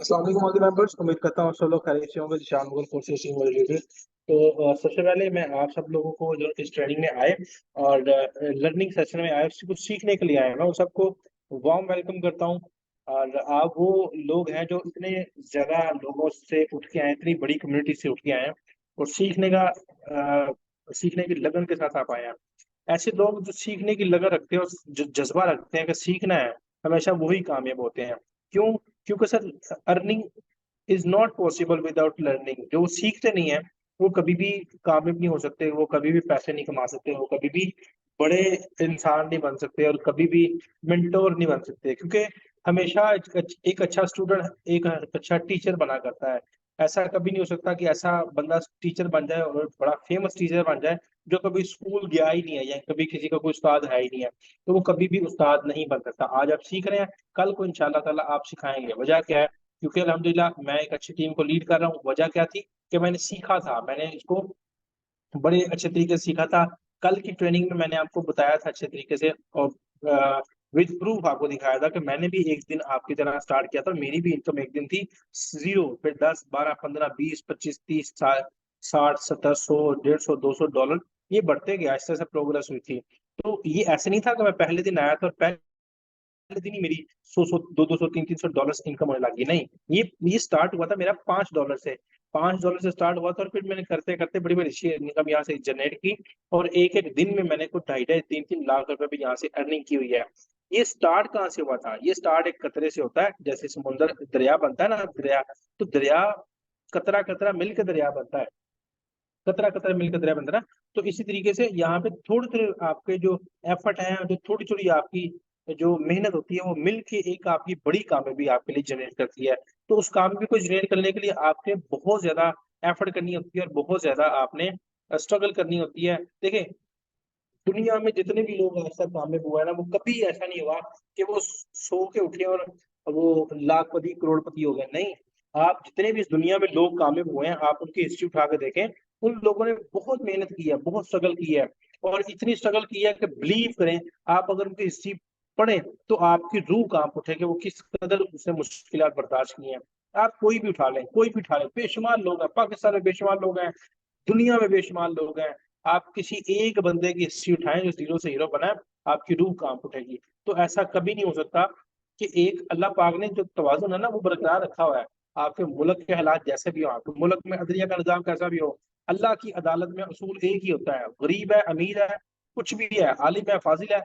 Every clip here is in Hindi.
अस्सलाम वालेकुम ऑल द मेंबर्स। उम्मीद करता हूँ सब लोग खैरियत से होंगे। जिशान मुगल कोर्सेज से मौजूद है। तो सबसे पहले मैं आप सब लोगों को जो इस ट्रेनिंग में आए और लर्निंग सेशन में आए, उससे कुछ सीखने के लिए आए, मैं उन सबको वार्म वेलकम करता हूँ। और आप वो लोग हैं जो इतने ज़्यादा लोगों से उठ के आए, इतनी बड़ी कम्युनिटी से उठ के आए हैं और सीखने की लगन के साथ आप आए हैं। ऐसे लोग जो सीखने की लगन रखते हैं और जो जज़्बा रखते हैं कि सीखना है, हमेशा वही कामयाब होते हैं। क्यों? क्योंकि sir earning is not possible without learning. जो सीखते नहीं हैं, वो कभी भी कामयाब नहीं हो सकते, वो कभी भी पैसे नहीं कमा सकते, वो कभी भी बड़े इंसान नहीं बन सकते और कभी भी मेंटोर नहीं बन सकते। क्योंकि हमेशा एक अच्छा स्टूडेंट एक अच्छा टीचर बना करता है। ऐसा कभी नहीं हो सकता कि ऐसा बंदा टीचर बन जाए और बड़ा फेमस टीचर बन जाए, जो कभी स्कूल गया ही नहीं है या कभी किसी का कोई उस्ताद है ही नहीं है, तो वो कभी भी उस्ताद नहीं बन सकता। आज आप सीख रहे हैं, कल को इंशाअल्लाह ताला आप सिखाएँगे। वजह क्या है? क्योंकि अल्हम्दुलिल्लाह मैं एक अच्छी टीम को लीड कर रहा हूँ। वजह क्या थी कि मैंने सीखा था, मैंने इसको बड़े अच्छे तरीके से सीखा था। कल की ट्रेनिंग में मैंने आपको बताया था अच्छे तरीके से और विद प्रूफ आपको दिखाया था कि मैंने भी एक दिन आपकी तरह स्टार्ट किया था। मेरी भी इनकम एक दिन थी 0, फिर 10, 12, 15, 20, 25, 30, 60, 70, 100, 150, $200 ये बढ़ते गया, ऐसे-ऐसे प्रोग्रेस हुई थी। तो ये ऐसे नहीं था कि मैं पहले दिन आया था और पहले दिन ही मेरी 100-100, 200-200, $300 इनकम होने लगी, नहीं। ये स्टार्ट हुआ था मेरा $5 से। $5 से स्टार्ट हुआ था और फिर मैंने करते-करते बड़ी-बड़ी अच्छी इनकम यहाँ से जनरेट की और एक-एक दिन में मैंने कुछ ढाई-ढाई, 3-3 लाख रुपए भी यहाँ से अर्निंग की हुई है। ये स्टार्ट कहाँ से हुआ था? ये स्टार्ट एक कतरे से होता है, जैसे समुद्र दरिया बनता है ना, दरिया, तो दरिया कतरा-कतरा मिल के दरिया बनता है। कतरा-कतरा मिलकर दरिया बनता है ना, तो इसी तरीके से यहाँ पे थोड़े-थोड़े आपके जो एफर्ट हैं, जो थोड़ी-थोड़ी आपकी जो मेहनत होती है, वो मिल के एक आपकी बड़ी कामयाबी आपके लिए जनरेट करती है। तो उस कामयाबी को जनरेट करने के लिए आपने बहुत ज़्यादा एफर्ट करनी होती है और बहुत ज़्यादा आपने स्ट्रगल करनी होती है। देखिए, दुनिया में जितने भी लोग आज तक कामयाब हुए हैं ना, वो कभी ऐसा नहीं हुआ कि वो सो के उठे और वो लाखपति, करोड़पति हो गए, नहीं। आप जितने भी इस दुनिया में लोग कामयाब हुए हैं, आप उनकी हिस्ट्री उठा के देखें, उन लोगों ने बहुत मेहनत की है, बहुत स्ट्रगल की है और इतनी स्ट्रगल की है कि बिलीव करें, आप अगर उनकी हिस्ट्री पढ़ें, तो आपकी रूह काँप उठेगी, वो किस कदर उसने मुश्किलात बर्दाश्त की हैं। आप कोई भी उठा लें, कोई भी उठा लें, बेशुमार लोग हैं, पाकिस्तान में बेशुमार लोग हैं, दुनिया में बेशुमार लोग हैं। आप किसी एक बंदे की हिस्ट्री उठाएँ जो ज़ीरो से हीरो बना है, आपकी रूह काँप उठेगी। तो ऐसा कभी नहीं हो सकता कि एक अल्लाह पाक ने जो तवाज़ुन है ना वो बरकरार रखा हुआ है। आपके मुल्क के हालात जैसे भी हों, आपके मुल्क में अदलिया का निज़ाम कैसा भी हो, अल्लाह की अदालत में असूल एक ही होता है। गरीब है, अमीर है, कुछ भी है, आलिम है, फ़ाज़िल है,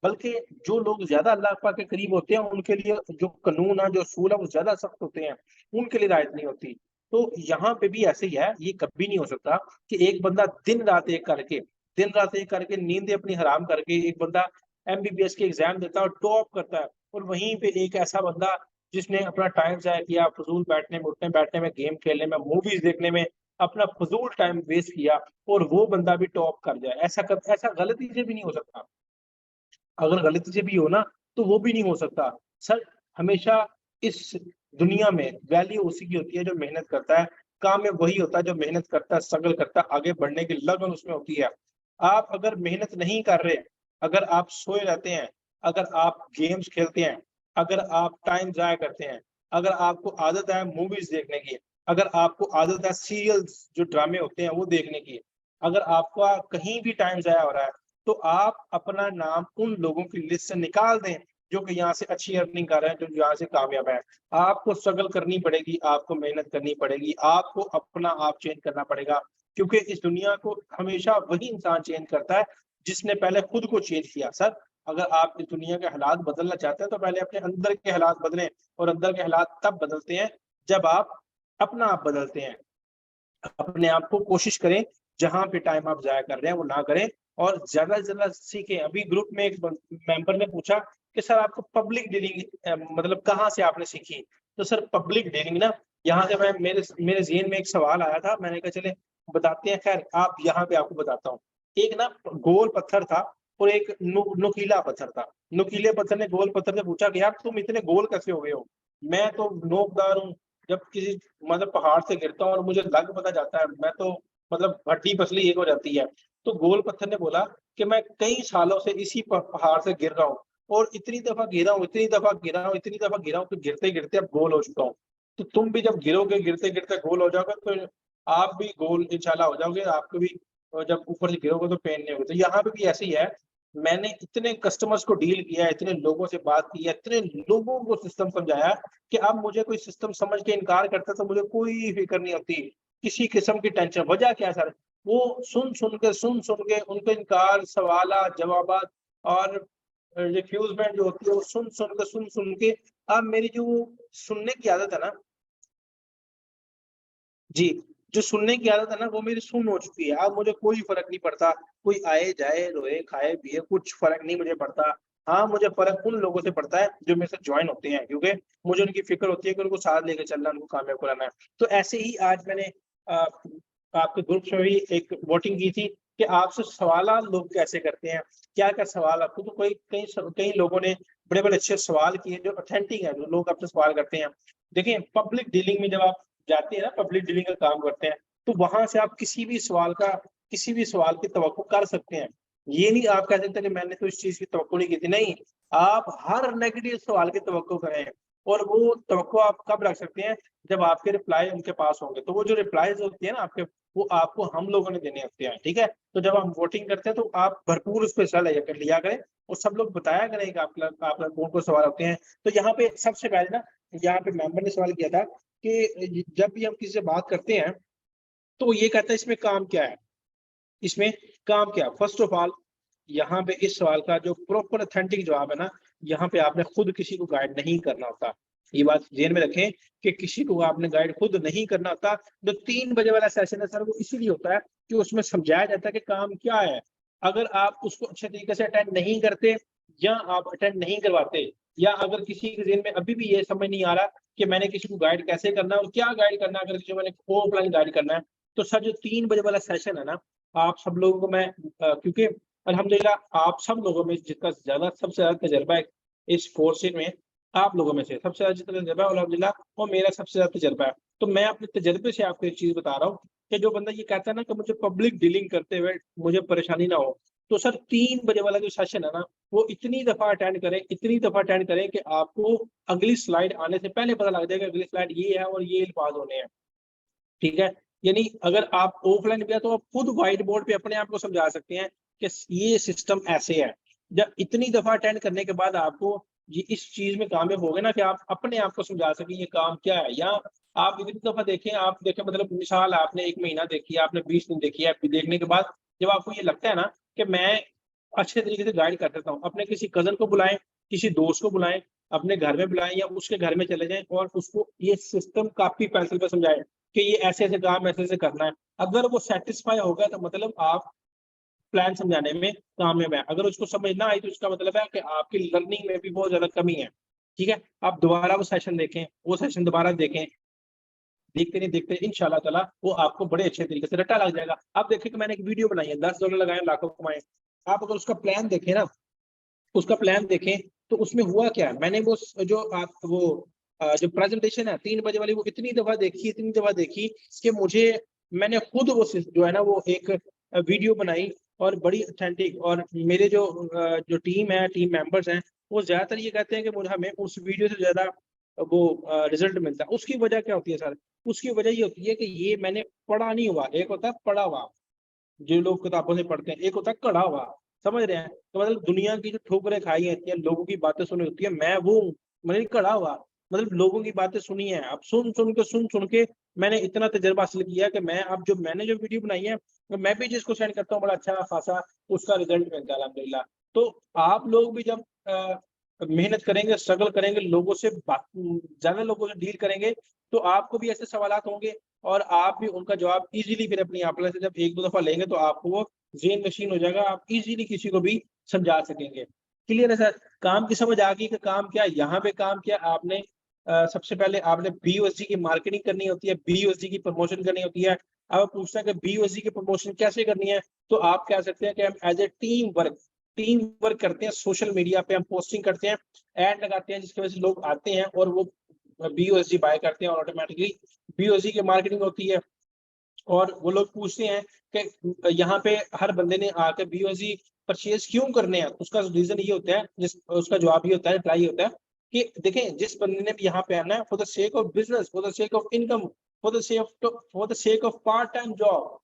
बल्कि जो लोग ज़्यादा अल्लाह पाक के करीब होते हैं, उनके लिए जो कानून है, जो असूल है, वो ज़्यादा सख्त होते हैं, उनके लिए रियायत नहीं होती। तो यहाँ पे भी ऐसे ही है, ये कभी नहीं हो सकता कि एक बंदा दिन-रात एक करके नींदें अपनी हराम करके एक बंदा एमबीबीएस के एग्ज़ाम देता है और टॉप करता है और वहीं पे एक ऐसा बंदा जिसने अपना टाइम ज़ाया किया, फ़िज़ूल बैठने में, उठने-बैठने में, गेम खेलने में, मूवीज़ देखने में, अपना फ़िज़ूल टाइम वेस्ट किया और वो बंदा भी टॉप कर जाए, ऐसा गलती से भी नहीं हो सकता। अगर गलती से भी हो ना, तो वो भी नहीं हो सकता। सर, हमेशा इस दुनिया में वैल्यू उसी की होती है जो मेहनत करता है, कामयाब वही होता है जो मेहनत करता है, स्ट्रगल करता है, आगे बढ़ने की लगन उसमें होती है। आप अगर मेहनत नहीं कर रहे, अगर आप सोए रहते हैं, अगर आप गेम्स खेलते हैं, अगर आप टाइम ज़ाया करते हैं, अगर आपको आदत है मूवीज़ देखने की, अगर आपको आदत है सीरियल्स जो ड्रामे होते हैं वो देखने की, अगर आपका कहीं भी टाइम ज़ाया हो रहा है, तो आप अपना नाम उन लोगों की लिस्ट से निकाल दें, जो कि यहाँ से अच्छी अर्निंग कर रहे हैं, जो यहाँ से कामयाब हैं। आपको स्ट्रगल करनी पड़ेगी, आपको मेहनत करनी पड़ेगी, आपको अपना आप चेंज करना पड़ेगा, क्योंकि इस दुनिया को हमेशा वही इंसान चेंज करता है, जिसने पहले खुद को चेंज किया। सर, अगर आप इस दुनिया के हालात बदलना चाहते हैं, तो पहले अपने अंदर के हालात बदलें और अंदर के हालात तब बदलते हैं, जब आप अपना आप बदलते हैं। अपने आप को कोशिश करें, जहाँ पे टाइम आप ज़ाया कर रहे हैं, वो ना करें और ज़्यादा से ज़्यादा सीखें। अभी ग्रुप में एक मेंबर ने पूछा कि सर आपको पब्लिक डीलिंग मतलब कहाँ से आपने सीखी? तो सर पब्लिक डीलिंग ना यहाँ से मैं मेरे ज़हन में एक सवाल आया था, मैंने कहा चले बताते हैं, खैर आप यहाँ पे आपको बताता हूँ। एक ना गोल पत्थर था और एक नुकीला पत्थर था। नुकीले पत्थर ने गोल पत्थर से पूछा कि यार तुम इतने गोल कैसे हो गए हो? मैं तो नोकदार हूँ, जब किसी मतलब पहाड़ से गिरता हूँ और मुझे लग पता जाता है, मैं तो मतलब हड्डी-पसली एक हो जाती है। तो गोल पत्थर ने बोला कि मैं कई सालों से इसी पहाड़ से गिर रहा हूँ और इतनी दफ़ा गिरा हूँ, इतनी दफ़ा गिरा हूँ, इतनी दफ़ा गिरा हूँ कि गिरते-गिरते अब गोल हो चुका हूँ। तो तुम भी जब गिरोगे, गिरते गिरते गोल हो जाओगे, तो आप भी गोल इंशाल्लाह हो जाओगे, आपको भी जब ऊपर से गिरोगे तो पेन नहीं होगा। तो यहाँ पे भी ऐसे ही है, मैंने इतने कस्टमर्स को डील किया, इतने लोगों से बात की है, इतने लोगों को सिस्टम समझाया कि अब मुझे कोई सिस्टम समझ के इनकार करता तो मुझे कोई फिक्र नहीं होती, किसी किस्म की टेंशन। वजह क्या है सर, वो सुन सुन के उनके इनकार, सवालात, जवाबात और रिफ्यूजमेंट जो होती है, वो सुन सुन के अब मेरी जो सुनने की आदत है ना जी, जो सुनने की आदत है ना, वो मेरी सुन हो चुकी है। अब मुझे कोई फ़र्क नहीं पड़ता, कोई आए, जाए, रोए, खाए, पिए, कुछ फ़र्क नहीं मुझे पड़ता। हाँ, मुझे फ़र्क उन लोगों से पड़ता है जो मेरे साथ जॉइन होते हैं, क्योंकि मुझे उनकी फ़िक्र होती है कि उनको साथ लेके चलना है, उनको कामयाब कराना है। तो ऐसे ही आज मैंने अ, आपके ग्रुप्स में भी एक वोटिंग की थी कि आपसे सवालात लोग कैसे करते हैं, क्या-क्या सवाल आपको, तो कई लोगों ने बड़े-बड़े अच्छे सवाल किए जो ऑथेंटिक है, जो लोग आपसे सवाल करते हैं। देखिए, पब्लिक डीलिंग में जब आप जाते हैं ना, पब्लिक डीलिंग का काम करते हैं, तो वहाँ से आप किसी भी सवाल की तवक्को कर सकते हैं। ये नहीं आप कह सकते कि मैंने तो इस चीज़ की तवक्को नहीं की थी, नहीं, आप हर नेगेटिव सवाल की तवक्को करें और वो तवक्को आप कब रख सकते हैं, जब आपके रिप्लाई उनके पास होंगे। तो वो जो रिप्लाइज़ होती है ना आपके, वो आपको हम लोगों ने देने होते हैं, ठीक है? तो जब हम वोटिंग करते हैं तो आप भरपूर उसपे हिस्सा लिया करें और सब लोग बताया करें कि आप लोग कौन-कौन सवाल होते हैं। तो यहाँ पे सबसे पहले ना, यहाँ पे मेंबर ने सवाल किया था कि जब भी हम किसी से बात करते हैं, तो वो ये कहता है इसमें काम क्या है? इसमें काम क्या है? फर्स्ट ऑफ ऑल यहाँ पे इस सवाल का जो प्रॉपर ऑथेंटिक जवाब है ना, यहाँ पे आपने खुद किसी को गाइड नहीं करना होता। ये बात ज़हन में रखें कि किसी को आपने गाइड खुद नहीं करना होता। जो 3 बजे वाला सेशन है सर, वो इसीलिए होता है कि उसमें समझाया जाता है कि काम क्या है। अगर आप उसको अच्छे तरीके से अटेंड नहीं करते या आप अटेंड नहीं करवाते, या अगर किसी के ज़हन में अभी भी ये समझ नहीं आ रहा कि मैंने किसी को गाइड कैसे करना है और क्या गाइड करना है, अगर किसी को मैंने ऑफलाइन गाइड करना है, तो सर जो 3 बजे वाला सेशन है ना, आप सब लोगों को मैं क्योंकि अल्हम्दुलिल्लाह आप सब लोगों में जिसका सबसे ज़्यादा तजर्बा है इस कोर्स में, आप लोगों में से सबसे ज़्यादा जितना तजर्बा है अल्हम्दुलिल्लाह, वो मेरा सबसे ज़्यादा तजर्बा है। तो मैं अपने तजर्बे से आपको एक चीज़ बता रहा हूँ कि जो बंदा ये कहता है ना कि मुझे पब्लिक डीलिंग करते हुए मुझे परेशानी ना हो, तो सर 3 बजे वाला जो सेशन है ना, वो इतनी दफ़ा अटेंड करें कि आपको अगली स्लाइड आने से पहले पता लग जाएगा अगली स्लाइड ये है और ये अल्फाज होने हैं। ठीक है? यानी अगर आप ऑफलाइन गया तो आप खुद व्हाइट बोर्ड पे अपने आप को समझा सकते हैं कि ये सिस्टम ऐसे है। जब इतनी दफ़ा अटेंड करने के बाद आपको ये इस चीज़ में कामयाब हो गए ना कि आप अपने आप को समझा सकें ये काम क्या है, या आप इतनी दफ़ा देखें मतलब मिसाल आपने 1 महीना देखी है, आपने 20 दिन देखी है, देखने के बाद जब आपको ये लगता है ना कि मैं अच्छे तरीके से गाइड कर सकता हूँ, अपने किसी कज़न को बुलाएँ, किसी दोस्त को बुलाएँ, अपने घर में बुलाएँ या उसके घर में चले जाएँ और उसको ये सिस्टम कॉपी पेंसिल पे समझाएँ। कि ये ऐसे-ऐसे काम ऐसे-ऐसे करना है। अगर वो सैटिस्फाई हो गया तो मतलब आप प्लान समझाने में कामयाब हैं। अगर उसको समझ ना आई तो इसका मतलब है कि आपकी लर्निंग में भी बहुत ज़्यादा कमी है। ठीक है? आप दोबारा वो सेशन देखें, वो सेशन दोबारा देखें, देखते नहीं देखते इंशाअल्लाह ताला वो आपको बड़े अच्छे तरीके से रट्टा लग जाएगा। अब देखिए कि मैंने एक वीडियो बनाई है, $10 लगाए लाखों कमाए। आप अगर उसका प्लान देखें ना, उसका प्लान देखें तो उसमें हुआ क्या है? मैंने जो प्रेज़ेंटेशन है 3 बजे वाली वो इतनी दफ़ा देखी कि मैंने खुद वो जो है ना वो एक वीडियो बनाई और बड़ी ऑथेंटिक, और मेरे जो टीम मेंबर्स हैं, वो ज़्यादातर ये कहते हैं कि मुझे हमें उस वीडियो से ज़्यादा रिज़ल्ट मिलता है। उसकी वजह क्या होती है सर? उसकी वजह ये होती है कि ये मैंने पढ़ा नहीं हुआ, एक होता है पढ़ा हुआ। जो लोग किताबों से पढ़ते हैं, एक होता है कड़ा हुआ, समझ रहे हैं? तो मतलब दुनिया की जो ठोकरें खाई होती हैं, लोगों की बातें सुनी होती है, मैं वो हूँ, मतलब कड़ा हुआ, मतलब लोगों की बातें सुनी है। अब सुन के मैंने इतना तजुर्बा हासिल किया कि मैंने जो वीडियो बनाई है, तो मैं भी जिसको सेंड करता हूँ बड़ा अच्छा-खासा उसका रिज़ल्ट मिलता है अल्हम्दुलिल्लाह। तो आप लोग भी जब मेहनत करेंगे, स्ट्रगल करेंगे, ज़्यादा लोगों से डील करेंगे, तो आपको भी ऐसे सवालात होंगे और आप भी उनका जवाब ईज़िली फिर अपनी आकलन से जब 1-2 दफ़ा लेंगे तो आपको वो ज़हन नशीन हो जाएगा, आप ईज़िली किसी को भी समझा सकेंगे। क्लियर है सर? काम की समझ आ गई कि काम क्या है? यहाँ पे काम क्या है? सबसे पहले आपने बीयूएसडी की मार्केटिंग करनी होती है, बीयूएसडी की प्रमोशन करनी होती है। अब आप पूछते हैं कि बीयूएसडी की प्रमोशन कैसे करनी है? तो आप कह सकते हैं कि हम एज़ अ टीम वर्क करते हैं, सोशल मीडिया पे हम पोस्टिंग करते हैं, ऐड लगाते हैं जिसकी वज़ह से लोग आते हैं और वो बीयूएसडी बाय करते हैं और ऑटोमैटिकली बीओजी की मार्केटिंग होती है और वो लोग पूछते हैं कि यहाँ पे हर बंदे ने आकर बीओजी परचेज क्यों करने हैं? उसका रीज़न ये होता है उसका जवाब ये होता है, रिप्लाई ये होता है कि देखें जिस बंदे ने भी यहाँ पे आना है for the sake of business, for the sake of income, for the sake of part time job,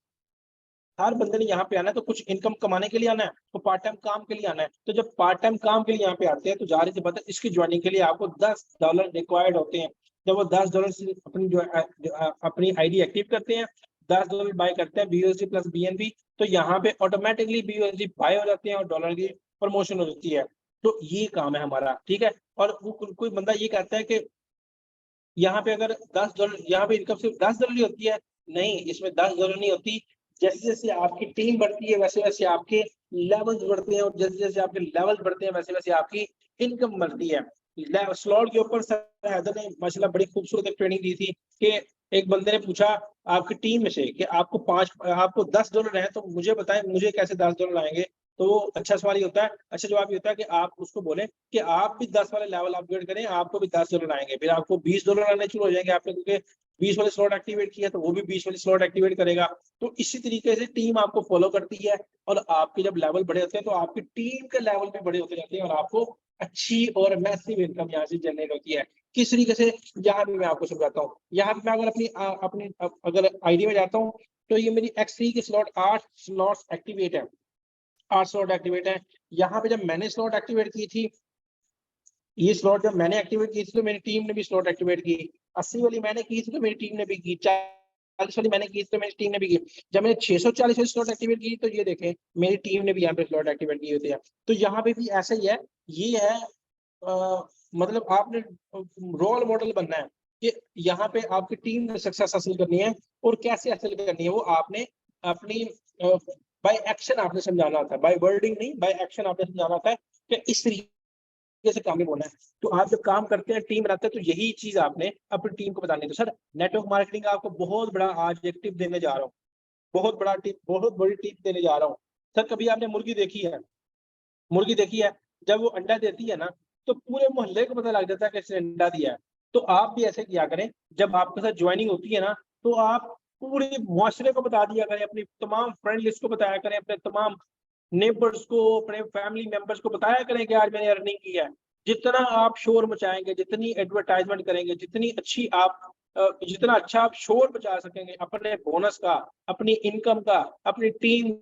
हर बंदे ने यहाँ पे आना है तो कुछ इनकम कमाने के लिए आना है, तो पार्ट टाइम काम के लिए आना है। तो जब पार्ट टाइम काम के लिए यहाँ पे आते हैं तो जाहिर सी बात है इसकी ज्वाइनिंग के लिए आपको $10 रिक्वायर्ड होते हैं। जब वो $10 से अपनी जो अपनी आईडी एक्टिव करते हैं, $10 बाय करते हैं BUSD प्लस BNB, तो यहाँ पे ऑटोमेटिकली BUSD बाय हो जाते हैं और डॉलर की प्रमोशन हो जाती है। तो ये काम है हमारा, ठीक है। और वो कोई बंदा ये कहता है कि यहाँ पे अगर $10 यहाँ पे इनकम सिर्फ $10 ही होती है, नहीं, इसमें $10 नहीं होती। जैसे जैसे आपकी टीम बढ़ती है वैसे वैसे आपके लेवल्स बढ़ते हैं, और जैसे जैसे आपके लेवल्स बढ़ते हैं वैसे वैसे आपकी इनकम बढ़ती है। स्लॉट के ऊपर सर हैदर ने माशाल्लाह बड़ी खूबसूरत एक ट्रेनिंग दी थी कि एक बंदे ने पूछा आपकी टीम में से कि आपको $10 है तो मुझे बताएं मुझे कैसे $10 आएंगे। तो वो अच्छा सवाल ही होता है, अच्छा जवाब ये होता है कि आप उसको बोले कि आप भी 10 वाले लेवल अपग्रेड करें, आपको भी $10 आएंगे, फिर आपको $20 आने शुरू हो जाएंगे। आपने क्योंकि 20 वाले स्लॉट एक्टिवेट किया तो वो भी 20 वाले स्लॉट एक्टिवेट करेगा। तो इसी तरीके से टीम आपको फॉलो करती है, और आपके जब लेवल बड़े होते हैं तो आपकी टीम के लेवल भी बड़े होते जाते हैं, और आपको अच्छी और मैसिव इनकम यहाँ से जनरेट होती है। किस तरीके से, यहाँ भी मैं आपको समझाता हूँ। यहाँ पे मैं अगर अपनी अगर आईडी में जाता हूँ तो ये मेरी X3 के स्लॉट 8 स्लॉट एक्टिवेट है, 8 स्लॉट एक्टिवेट है। यहाँ पे जब मैंने स्लॉट एक्टिवेट की थी, ये स्लॉट जब मैंने एक्टिवेट की थी तो मेरी टीम ने भी स्लॉट एक्टिवेट की। 80 वाली मैंने की थी तो मेरी टीम ने भी की, 40 वाली मैंने की थी तो मेरी टीम ने भी की। जब मैंने 640 वाली स्लॉट एक्टिवेट की तो ये देखें मेरी टीम ने भी यहाँ पे स्लॉट एक्टिवेट की होती है। तो यहाँ पे भी ऐसा ही है, ये है मतलब आपने रोल मॉडल बनना है कि यहाँ पे आपकी टीम ने सक्सेस हासिल करनी है, और कैसे हासिल करनी है वो आपने अपनी बाय एक्शन आपने समझाना होता है, बाय वर्डिंग नहीं, बाय एक्शन आपने समझाना होता है कि इस तरीके से काम नहीं बोलना है। तो आप जब काम करते हैं टीम बनाते हैं तो यही चीज आपने अपनी टीम को बतानी है। तो सर नेटवर्क मार्केटिंग का आपको बहुत बड़ा आज एक टिप देने जा रहा हूँ, बहुत बड़ी टिप देने जा रहा हूँ। सर कभी आपने मुर्गी देखी है? मुर्गी देखी है, जब वो अंडा देती है ना तो पूरे मोहल्ले को पता लग जाता है कि इसने अंडा दिया है। तो आप भी ऐसे किया करें, जब आपके साथ ज्वाइनिंग होती है ना तो आप पूरे मुआशरे को बता दिया करें, अपनी तमाम फ्रेंड लिस्ट को बताया करें, अपने तमाम नेबर्स को, अपने फैमिली मेंबर्स को बताया करें कि आज मैंने अर्निंग की है। जितना आप शोर मचाएंगे, जितनी एडवर्टाइजमेंट करेंगे, जितना अच्छा आप शोर मचा सकेंगे अपने बोनस का, अपनी इनकम का, अपनी टीम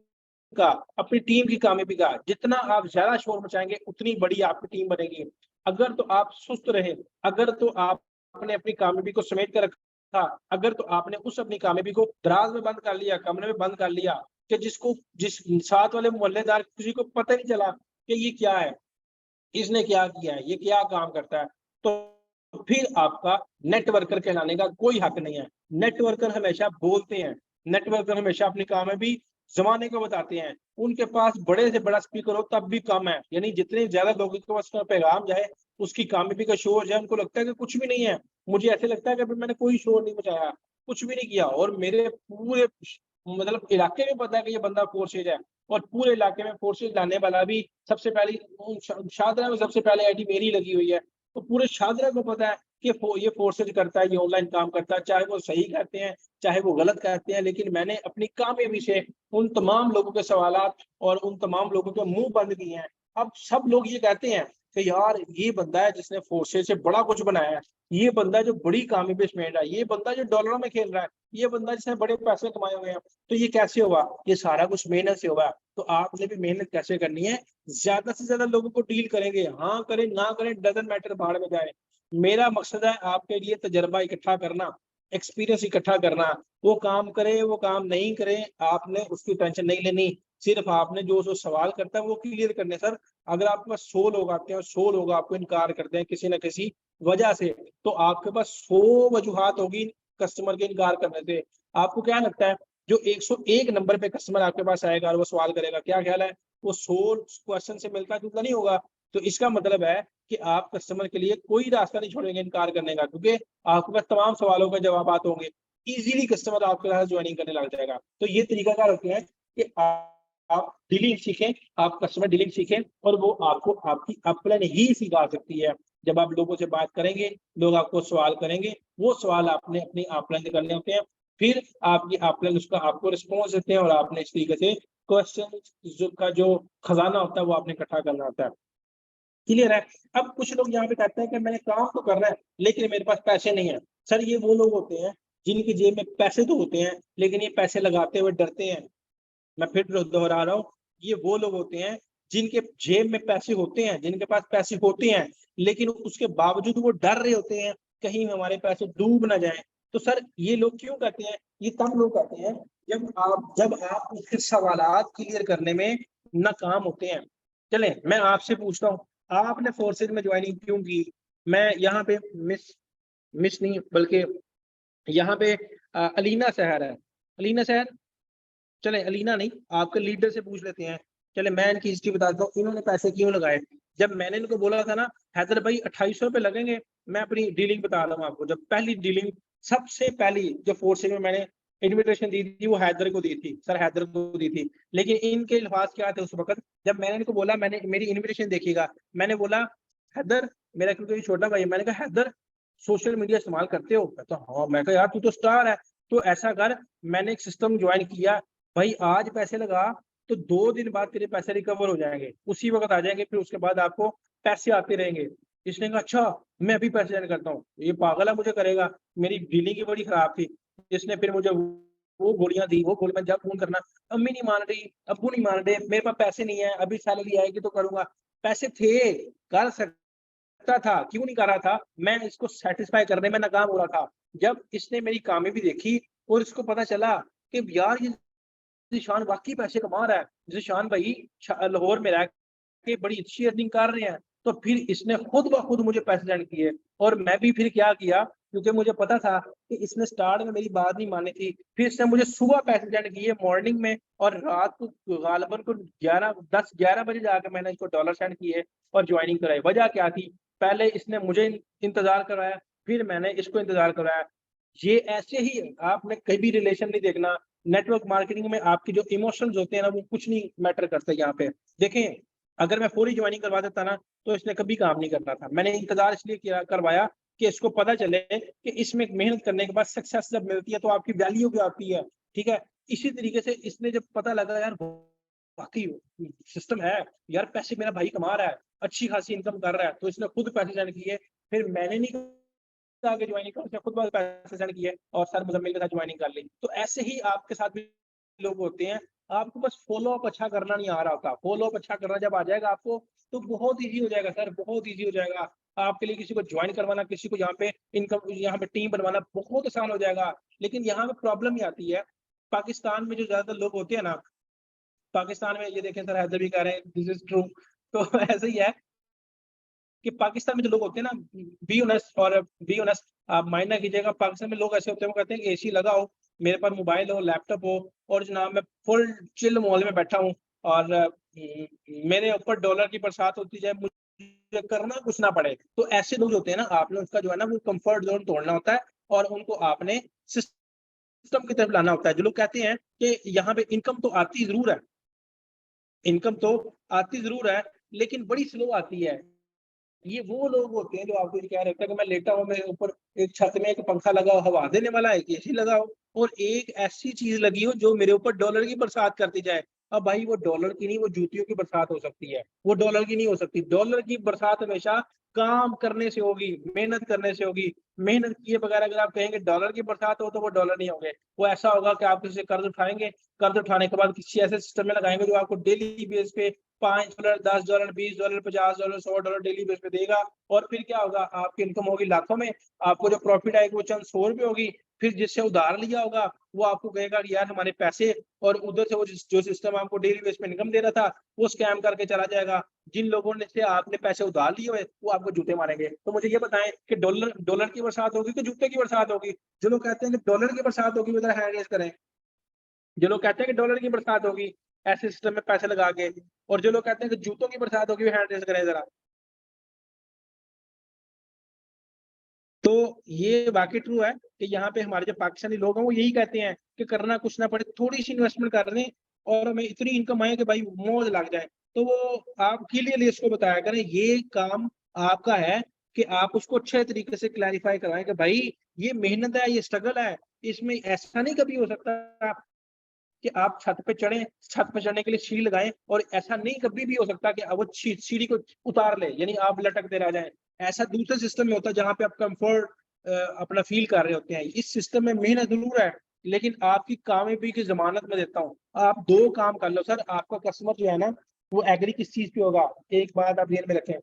का, अपनी टीम की कामयाबी का, जितना आप ज्यादा शोर मचाएंगे उतनी बड़ी आपकी टीम बनेगी। अगर तो आप सुस्त रहे, अगर तो आपने अपनी कामयाबी को समेट कर रखा, अगर तो आपने उस अपनी कामयाबी को दराज में बंद कर लिया, कमरे में बंद कर लिया, कि जिस साथ वाले मोहल्लेदार किसी को पता नहीं चला कि ये क्या है, इसने क्या किया है, ये क्या काम करता है, तो फिर आपका नेटवर्कर कहलाने का कोई हक नहीं है। नेटवर्कर हमेशा बोलते हैं, नेटवर्कर हमेशा अपनी कामयाबी जमाने को बताते हैं। उनके पास बड़े से बड़ा स्पीकर हो तब भी कम है, यानी जितने ज्यादा लोगों के पास पैगाम जाए उसकी कामयाबी का शोर जाए, उनको लगता है कि कुछ भी नहीं है। मुझे ऐसे लगता है कि अभी मैंने कोई शोर नहीं मचाया, कुछ भी नहीं किया, और मेरे पूरे मतलब इलाके में पता है कि ये बंदा फोर्सेज है, और पूरे इलाके में फोर्सेज लाने वाला भी सबसे पहली शादरा में सबसे पहले आईडी मेरी लगी हुई है। तो पूरे शादरा को पता है कि ये फोर्सेज करता है, ये ऑनलाइन काम करता है, चाहे वो सही कहते हैं चाहे वो गलत कहते हैं, लेकिन मैंने अपनी कामयाबी से उन तमाम लोगों के सवालात और उन तमाम लोगों के मुंह बंद किए हैं। अब सब लोग ये कहते हैं कि यार ये बंदा है जिसने फोर्सेज से बड़ा कुछ बनाया है, ये बंदा जो बड़ी कामयाबी समेट रहा है, ये बंदा जो डॉलरों में खेल रहा है, ये बंदा जिसने बड़े पैसे कमाए हुए हैं। तो ये कैसे होगा? ये सारा कुछ मेहनत से होगा। तो आपने भी मेहनत कैसे करनी है? ज्यादा से ज्यादा लोगों को डील करेंगे, हाँ करें ना करें डजंट मैटर, बाहर में जाए। मेरा मकसद है आपके लिए तजर्बा इकट्ठा करना, एक्सपीरियंस इकट्ठा करना। वो काम करे वो काम नहीं करे, आपने उसकी टेंशन नहीं लेनी। सिर्फ आपने जो सवाल करता है वो क्लियर करने। सर अगर आपके पास 100 लोग आते हैं और 100 लोग आपको इनकार करते हैं किसी ना किसी वजह से, तो आपके पास 100 वजूहात होगी कस्टमर के इनकार करने से। आपको क्या लगता है जो 101 नंबर पे कस्टमर आपके पास आएगा और वो सवाल करेगा, क्या ख्याल है वो 100 क्वेश्चन से मिलता जुलता नहीं होगा? तो इसका मतलब है कि आप कस्टमर के लिए कोई रास्ता नहीं छोड़ेंगे इनकार करने का, क्योंकि आपके पास तमाम सवालों के जवाब होंगे। इजीली कस्टमर आपके साथ ज्वाइनिंग करने लग जाएगा। तो ये तरीका क्या रखते हैं कि आप डीलिंग सीखें, आप कस्टमर डीलिंग सीखें, और वो आपको आपकी अपलाइन ही सिखा सकती है। जब आप लोगों से बात करेंगे, लोग आपको सवाल करेंगे, वो सवाल आपने अपनी अपलाइन से करने होते हैं, फिर आपकी अपलाइन उसका आपको रिस्पॉन्स देते हैं, और आपने इस तरीके से क्वेश्चन का जो खजाना होता है वो आपने इकट्ठा करना होता है। क्लियर है। अब कुछ लोग यहाँ पे कहते हैं कि मैंने काम तो करना है लेकिन मेरे पास पैसे नहीं है। सर ये वो लोग होते हैं जिनकी जेब में पैसे तो होते हैं लेकिन ये पैसे लगाते हुए डरते हैं। मैं फिर दोहरा रहा हूँ, ये वो लोग होते हैं जिनके जेब में पैसे होते हैं, जिनके पास पैसे होते हैं लेकिन उसके बावजूद वो डर रहे होते हैं कहीं हमारे पैसे डूब ना जाए। तो सर ये लोग क्यों कहते हैं, ये तब लोग कहते हैं जब आप उसके सवालात क्लियर करने में नाकाम होते हैं। चलें मैं आपसे पूछता हूँ, आपने फोर्सेज में ज्वाइनिंग क्यों की? मैं यहाँ पे मिस मिस नहीं बल्कि यहाँ पे अलीना सहर है। अलीना सहर, चले अलीना नहीं, आपके लीडर से पूछ लेते हैं। चले मैं इनकी हिस्ट्री बताता हूँ, इन्होंने पैसे क्यों लगाए। जब मैंने इनको बोला था ना हैदर भाई 2800 रुपए लगेंगे, मैं अपनी डीलिंग बता रहा हूँ आपको। जब पहली डीलिंग सबसे पहली जो फोर्सेज में मैंने इन्विटेशन दी थी वो हैदर को दी थी, सर हैदर को दी थी। लेकिन इनके अल्फाज क्या थे उस वक्त, जब मैंने इनको बोला, मैंने मेरी इन्विटेशन देखिएगा, मैंने बोला हैदर, मेरा क्योंकि छोटा भाई, मैंने कहा हैदर सोशल मीडिया इस्तेमाल करते हो? कहता हाँ। मैं कहा यार तू तो स्टार है, तो ऐसा कर, मैंने एक सिस्टम ज्वाइन किया भाई, आज पैसे लगा तो 2 दिन बाद तेरे पैसे रिकवर हो जाएंगे, उसी वक्त आ जाएंगे, फिर उसके बाद आपको पैसे आते रहेंगे। इसने कहा अच्छा मैं अभी पैसे सेंड करता हूँ। ये पागल है, मुझे करेगा, मेरी डीलिंग की बड़ी खराब थी। इसने फिर मुझे वो गोलियां दी, वो गोली मैं जब फोन करना, अम्मी नहीं मान रही, अब्बू नहीं मान रहे, मेरे पास पैसे नहीं है, अभी सैलरी आएगी तो करूंगा। पैसे थे, कर सकता था, क्यों नहीं कर रहा था? मैं इसको सेटिस्फाई करने में नाकाम हो रहा था। जब इसने मेरी कामयाबी देखी और इसको पता चला कि यार ये ज़ीशान वाक़ई पैसे कमा रहा है। ज़ीशान भाई लाहौर में रह के बड़ी अच्छी अर्निंग कर रहे हैं। तो फिर इसने खुद ब खुद मुझे पैसे सेंड किए और मैं भी फिर क्या किया, क्योंकि मुझे पता था कि इसने स्टार्ट में मेरी बात नहीं मानी थी। फिर इसने मुझे सुबह पैसे सेंड किए मॉर्निंग में, और रात को ग़ालिबन को 10-11 बजे जाके मैंने इसको डॉलर सेंड किए और जॉइनिंग कराई। वजह क्या थी? पहले इसने मुझे इंतज़ार कराया, फिर मैंने इसको इंतज़ार कराया। ये ऐसे ही आपने कभी रिलेशन नहीं देखना। नेटवर्क मार्केटिंग में आपके जो इमोशंस होते हैं ना, वो कुछ नहीं मैटर करता यहाँ पे। देखें, अगर मैं फौरी ज्वाइनिंग करवा देता ना, तो इसने कभी काम नहीं करना था। मैंने इंतज़ार इसलिए किया करवाया कि इसको पता चले कि इसमें मेहनत करने के बाद सक्सेस जब मिलती है, तो आपकी वैल्यू क्या होती है, ठीक है? इसी तरीके से इसने जब पता लगा यार वाक़ई सिस्टम है, यार पैसे मेरा भाई कमा रहा है, अच्छी खासी इनकम कर रहा है, तो इसने खुद पैसे सेंड किए। फिर मैंने नहीं आगे ज्वाइनिंग करा, उसने खुद पैसे सेंड किए और सर मुज़म्मिल के साथ ज्वाइनिंग कर ली। तो ऐसे ही आपके साथ भी लोग होते हैं, आपको बस फ़ॉलो अप अच्छा करना नहीं आ रहा होता। फ़ॉलो अप अच्छा करना जब आ जाएगा आपको, तो बहुत ईज़ी हो जाएगा सर, बहुत ईज़ी हो जाएगा। आपके लिए किसी को जॉइन करवाना, किसी को यहाँ पे टीम बनवाना बहुत आसान हो जाएगा। लेकिन यहाँ पे प्रॉब्लम ये आती है, पाकिस्तान में जो ज़्यादातर लोग होते हैं ना, पाकिस्तान में ये देखें सर, हैदर भी कह रहे हैं दिस इज़ ट्रू। तो ऐसे ही है कि पाकिस्तान में जो लोग होते हैं ना, बी ऑनेस्ट, आप माइंड ना कीजिएगा, पाकिस्तान में लोग ऐसे होते हैं, वो कहते हैं कि एसी लगाओ, मेरे पास मोबाइल हो, लैपटॉप हो, और जनाब मैं फुल चिल माहौल में बैठा हूँ और मेरे ऊपर डॉलर की बरसात होती जाए, मुझे करना कुछ ना पड़े। तो ऐसे लोग होते हैं ना, आपने उसका जो है ना वो कंफर्ट ज़ोन तोड़ना होता है और उनको आपने सिस्टम की तरफ लाना होता है। जो लोग कहते हैं कि यहाँ पे इनकम तो आती ज़रूर है, इनकम तो आती ज़रूर है, लेकिन बड़ी स्लो आती है। ये वो लोग होते हैं जो आपको ये कह रहे होते हैं कि मैं लेटा हूँ, मेरे ऊपर एक छत में एक पंखा लगा हो, हवा देने वाला है, एक एसी लगा हो और एक ऐसी चीज़ लगी हो जो मेरे ऊपर डॉलर की बरसात करती जाए। अब भाई वो डॉलर की नहीं, वो जूतियों की बरसात हो सकती है, वो डॉलर की नहीं हो सकती। डॉलर की बरसात हमेशा काम करने से होगी, मेहनत करने से होगी। मेहनत किए बगैर अगर आप कहेंगे डॉलर की बरसात हो, तो वो डॉलर नहीं होंगे। वो ऐसा होगा कि आप किसी से कर्ज़ उठाएँगे, कर्ज़ उठाने के बाद किसी ऐसे सिस्टम में लगाएँगे जो आपको डेली बेस पे $5, $10, $20, $50, $100 डेली बेस पे देगा। और फिर क्या होगा, आपकी इनकम होगी लाखों में, आपको जो प्रॉफिट आएगी वो चंद 100 रुपए होगी। फिर जिससे उधार लिया होगा, वो आपको कहेगा कि यार हमारे पैसे, और उधर से वो जो सिस्टम आपको डेली बेस पे इनकम दे रहा था, वो स्कैम करके चला जाएगा। जिन लोगों ने से आपने पैसे उधार लिए हुए, वो आपको जूते मारेंगे। तो मुझे ये बताएँ कि डॉलर डॉलर की बरसात होगी कि जूते की बरसात होगी? जो लोग कहते हैं कि डॉलर की बरसात होगी, वो ज़रा हैंड रेज़ करें। जो लोग कहते हैं कि डॉलर की बरसात होगी, ऐसे सिस्टम में पैसे लगा के, और जो लोग कहते हैं कि जूतों की बरसात होगी, वो हैंड रेज़ करें ज़रा। तो ये वाक़ई ट्रू है कि यहाँ पे हमारे जो पाकिस्तानी लोग हैं, वो यही कहते हैं कि करना कुछ ना पड़े, थोड़ी-सी इन्वेस्टमेंट कर लें और हमें इतनी इनकम आए कि भाई मौज लग जाए। तो वो आप क्लियरली इसको बताया करें, ये काम आपका है कि आप उसको अच्छे तरीके से क्लैरिफ़ाई करवाएँ कि भाई ये मेहनत है, ये स्ट्रगल है, इसमें ऐसा नहीं कभी हो सकता कि आप छत पे चढ़े, छत पे चढ़ने के लिए सीढ़ी लगाएं, और ऐसा नहीं कभी भी हो सकता कि वो सीढ़ी को उतार ले, यानी आप लटकते रह जाएं। ऐसा दूसरे सिस्टम में होता है जहां पे आप कंफर्ट अपना फील कर रहे होते हैं। इस सिस्टम में मेहनत जरूर है, लेकिन आपकी कामयाबी की जमानत मैं देता हूँ। आप 2 काम कर लो सर, आपका कस्टमर जो है ना वो एग्री किस चीज पे होगा, एक बात आप ध्यान में रखें,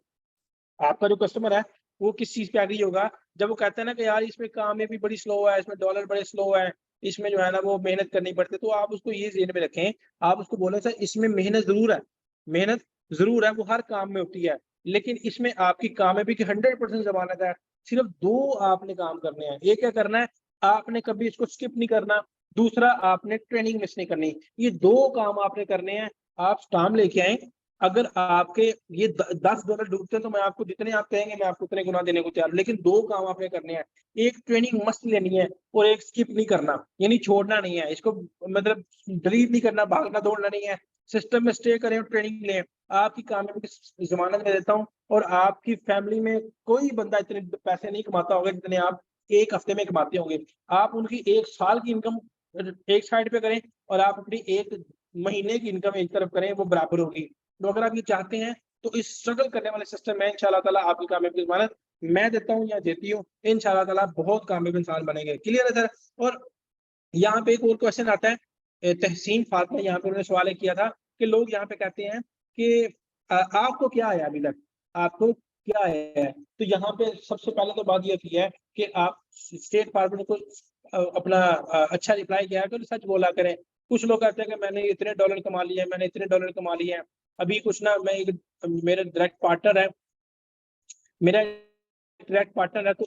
आपका जो कस्टमर है वो किस चीज पे एग्री होगा, जब वो कहता है ना कि यार इसमें कामयाबी बड़ी स्लो है, इसमें डॉलर बड़े स्लो है, इसमें जो है ना वो मेहनत करनी पड़ती है, तो आप उसको ये ध्यान में रखें, आप उसको बोले सर इसमें मेहनत जरूर है, मेहनत जरूर है, वो हर काम में होती है, लेकिन इसमें आपकी कामयाबी की 100% जमानत है। सिर्फ 2 आपने काम करने हैं। एक क्या करना है, आपने कभी इसको स्किप नहीं करना, दूसरा आपने ट्रेनिंग मिस नहीं करनी। ये 2 काम आपने करने हैं। आप स्टाम्प लेके आए, अगर आपके ये $10 डूबते हैं तो मैं आपको जितने आप कहेंगे मैं आपको उतने गुना देने को तैयार हूं, लेकिन 2 काम आपने करने हैं। एक ट्रेनिंग मस्त लेनी है और एक स्किप नहीं करना, यानी छोड़ना नहीं है इसको, मतलब डिलीट नहीं करना, भागना दौड़ना नहीं है, सिस्टम में स्टे करें और ट्रेनिंग लें। आपकी कामयाबी की जमानत में देता हूँ, और आपकी फैमिली में कोई बंदा इतने पैसे नहीं कमाता होगा जितने आप 1 हफ्ते में कमाते होंगे। आप उनकी 1 साल की इनकम एक साइड पे करें, और आप अपनी 1 महीने की इनकम एक तरफ करें, वो बराबर होगी। तो अगर आप ये चाहते हैं तो इस स्ट्रगल करने वाले सिस्टम में इंशाल्लाह ताला आपकी कामयाबी की ज़मानत मैं देता हूँ या देती हूँ। इंशाल्लाह ताला बहुत कामयाब इंसान बनेंगे। क्लियर है सर? और यहाँ पे एक और क्वेश्चन आता है, तहसीन फातिमा यहाँ पे उन्होंने सवाल किया था कि लोग यहाँ पे कहते हैं कि आपको क्या आया अभी तक? आपको क्या आया है? तो यहाँ पे सबसे पहले तो बात ये होती है कि आप स्टेट फार्मर को अपना अच्छा रिप्लाई किया करें, सच बोला करें। कुछ लोग कहते हैं कि मैंने इतने डॉलर कमा लिए हैं, मैंने इतने डॉलर कमा लिए हैं। अभी कुछ ना मैं एक मेरे डायरेक्ट पार्टनर है, मेरा डायरेक्ट पार्टनर है, तो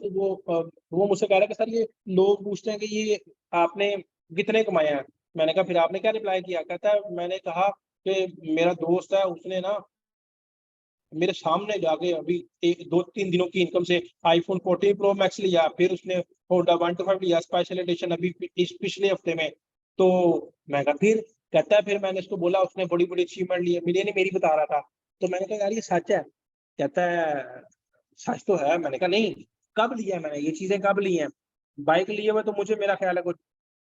वो मुझसे कह रहा है कि सर ये लोग पूछते हैं कि ये आपने कितने कमाए हैं? मैंने कहा फिर आपने क्या रिप्लाई किया? कहता है मैंने कहा कि मेरा दोस्त है उसने ना मेरे सामने जाके अभी 2-3 दिनों की इनकम से आईफोन 14 प्रो मैक्स लिया, फिर उसने होंडा 125 लिया स्पेशल एडिशन अभी इस पिछले हफ्ते में। तो मैं कहा फिर? कहता है फिर मैंने इसको बोला उसने बड़ी बड़ी अचीवमेंट ली है, मेरी नहीं मेरी बता रहा था। तो मैंने कहा यार ये सच है? कहता है सच तो है। मैंने कहा नहीं, कब लिया है मैंने ये चीजें, कब ली हैं? बाइक लिए हुए तो मुझे मेरा ख्याल है कुछ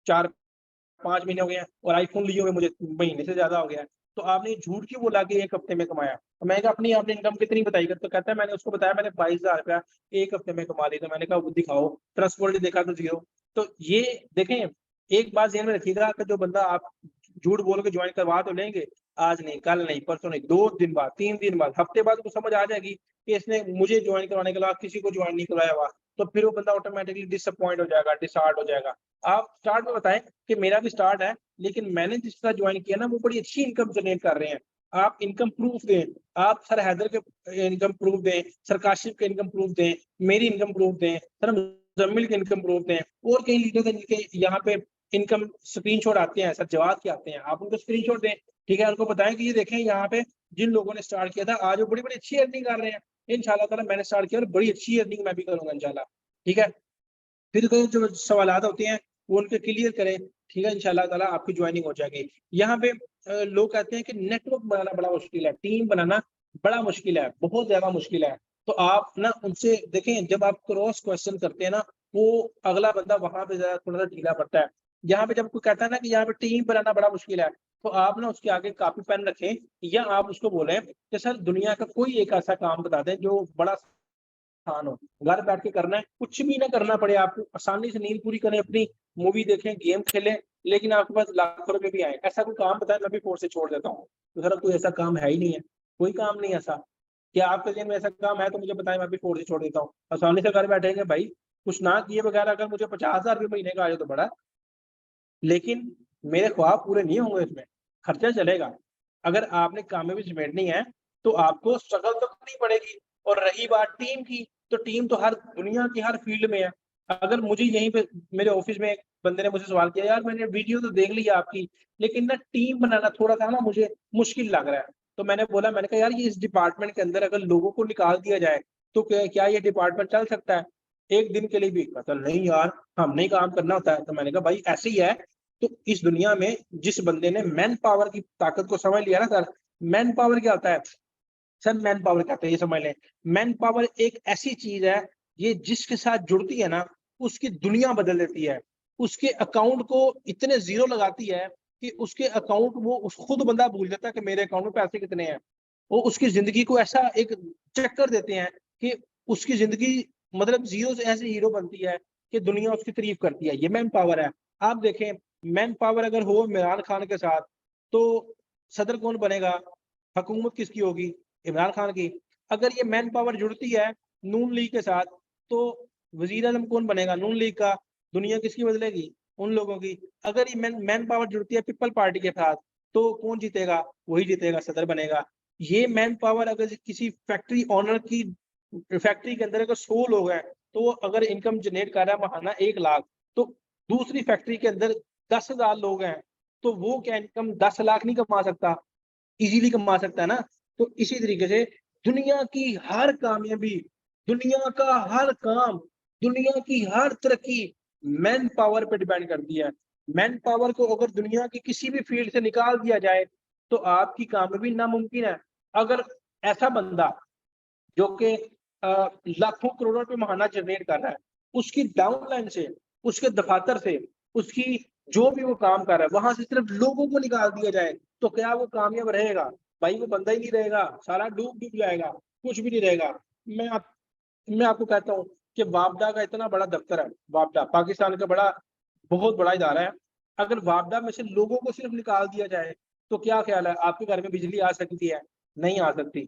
4-5 महीने हो गए हैं, और आईफोन लिए हुए मुझे महीने से ज्यादा हो गया है। तो आपने झूठ क्यों बोला कि 1 हफ्ते में कमाया? तो मैंने कहा अपनी आपने इनकम कितनी बताई? तो कहता है मैंने उसको बताया मैंने 22,000 रुपया 1 हफ्ते में कमा ली। तो मैंने कहा वो दिखाओ, ट्रस्टवर्दी देखा तो 0। तो ये देखें, एक बात ध्यान में रखिएगा कि जो बंदा आप झूठ बोल के ज्वाइन करवा तो लेंगे, आज नहीं, कल नहीं, परसों नहीं, 2 दिन बाद, 3 दिन बाद, हफ्ते बाद उसको समझ आ जाएगी कि इसने मुझे ज्वाइन करवाने के अलावा किसी को ज्वाइन नहीं करवाया हुआ। तो फिर वो बंदा ऑटोमेटिकली डिसअपॉइंट हो जाएगा, डिसहार्ट हो जाएगा। आप स्टार्ट में बताएं कि मेरा भी स्टार्ट है, लेकिन मैंने जिस तरह ज्वाइन किया ना वो बड़ी अच्छी इनकम जनरेट कर रहे हैं। आप इनकम प्रूफ दें, आप सर हैदर के इनकम प्रूफ दें, सर काशिफ के इनकम प्रूफ दें, मेरी इनकम प्रूफ दें, सर मुजम्मिल के इनकम प्रूफ दें, और कई लीडर्स हैं जिनके यहाँ पे इनकम स्क्रीनशॉट आते हैं, सर जवाब के आते हैं, आप उनको स्क्रीनशॉट दें। ठीक है, उनको बताएं कि ये देखें यहाँ पे जिन लोगों ने स्टार्ट किया था आज वो बड़ी बड़ी अच्छी अर्निंग कर रहे हैं। इंशाल्लाह ताला मैंने स्टार्ट किया और बड़ी अच्छी अर्निंग मैं भी करूंगा इंशाल्लाह। ठीक है, फिर कोई जो सवालात होते हैं वो उनके क्लियर करें। ठीक है, इंशाल्लाह ताला आपकी ज्वाइनिंग हो जाएगी। यहाँ पे लोग कहते हैं कि नेटवर्क बनाना बड़ा मुश्किल है, टीम बनाना बड़ा मुश्किल है, बहुत ज्यादा मुश्किल है। तो आप ना उनसे देखें, जब आप क्रॉस क्वेश्चन करते हैं ना, वो अगला बंदा वहां पे जरा थोड़ा सा ढीला पड़ता है। यहाँ पे जब कोई कहता है ना कि यहाँ पे टीम बनाना बड़ा मुश्किल है, तो आप ना उसके आगे कॉपी पेन रखें, या आप उसको बोलें कि सर दुनिया का कोई एक ऐसा काम बता दें जो बड़ा आसान हो, घर बैठ के करना है, कुछ भी ना करना पड़े आपको, आसानी से नींद पूरी करें अपनी, मूवी देखें, गेम खेलें, लेकिन आपके पास लाखों रुपए भी आए। ऐसा कोई काम बताएं, मैं भी फोर्स से छोड़ देता हूँ। तो सर कोई ऐसा काम है ही नहीं है, कोई काम नहीं ऐसा। क्या आपके जेब में ऐसा काम है तो मुझे बताएं, मैं भी फोर्स से छोड़ देता हूँ। आसानी से घर बैठेंगे भाई, कुछ ना किए बगैर अगर मुझे 50,000 रुपये महीने का आए तो बड़ा, लेकिन मेरे ख्वाब पूरे नहीं होंगे इसमें, खर्चा चलेगा। अगर आपने कामयाबी समेटनी है तो आपको स्ट्रगल तो करनी पड़ेगी। और रही बात टीम की, तो टीम तो हर दुनिया की हर फील्ड में है। अगर मुझे यहीं पे मेरे ऑफिस में एक बंदे ने मुझे सवाल किया, यार मैंने वीडियो तो देख लिया आपकी, लेकिन ना टीम बनाना थोड़ा सा ना मुझे मुश्किल लग रहा है। तो मैंने बोला, मैंने कहा यार ये इस डिपार्टमेंट के अंदर अगर लोगों को निकाल दिया जाए तो क्या ये डिपार्टमेंट चल सकता है एक दिन के लिए भी? कहता नहीं यार, हमने ही काम करना होता है। तो मैंने कहा भाई ऐसे ही है। तो इस दुनिया में जिस बंदे ने मैन पावर की ताकत को समझ लिया ना सर, मैन पावर क्या होता है सर, मैन पावर क्या होता है ये समझ लें। मैन पावर एक ऐसी चीज है, ये जिसके साथ जुड़ती है ना उसकी दुनिया बदल देती है, उसके अकाउंट को इतने जीरो लगाती है कि उसके अकाउंट वो खुद बंदा भूल जाता है कि मेरे अकाउंट में पैसे कितने हैं। वो उसकी जिंदगी को ऐसा एक चक्कर देते हैं कि उसकी जिंदगी मतलब जीरो से ऐसे हीरो बनती है कि दुनिया उसकी तारीफ करती है। ये मैन पावर है। आप देखें, मैन पावर अगर हो इमरान खान के साथ तो सदर कौन बनेगा, हुकूमत किसकी होगी, इमरान खान की। अगर ये मैन पावर जुड़ती है नून लीग के साथ तो वजीर आजम कौन बनेगा, नून लीग का। दुनिया किसकी बदलेगी, उन लोगों की। अगर ये मैन पावर जुड़ती है पीपल पार्टी के साथ तो कौन जीतेगा, वही जीतेगा, सदर बनेगा। ये मैन पावर अगर किसी फैक्ट्री ओनर की फैक्ट्री के अंदर अगर 100 लोग हैं तो वो अगर इनकम जनरेट कर रहा है महाना 1 लाख, तो दूसरी फैक्ट्री के अंदर 10,000 लोग हैं तो वो क्या इनकम 10 लाख नहीं कमा सकता, इजीली कमा सकता है ना। तो इसी तरीके से दुनिया की हर कामयाबी, दुनिया का हर काम, दुनिया की हर तरक्की मैन पावर पे डिपेंड करती है। मैन पावर को अगर दुनिया की किसी भी फील्ड से निकाल दिया जाए तो आपकी कामयाबी नामुमकिन है। अगर ऐसा बंदा जो कि लाखों करोड़ों रुपए महाना जनरेट कर रहा है, उसकी डाउनलाइन से, उसके दफातर से, उसकी जो भी वो काम कर रहा है वहां से सिर्फ लोगों को निकाल दिया जाए तो क्या वो कामयाब रहेगा? भाई वो बंदा ही नहीं रहेगा, सारा डूब डूब जाएगा, कुछ भी नहीं रहेगा। मैं आप, मैं आपको कहता हूँ कि वापडा का इतना बड़ा दफ्तर है, वापडा पाकिस्तान का बड़ा बहुत बड़ा इदारा है। अगर वापडा में से लोगों को सिर्फ निकाल दिया जाए तो क्या ख्याल है आपके घर में बिजली आ सकती है? नहीं आ सकती,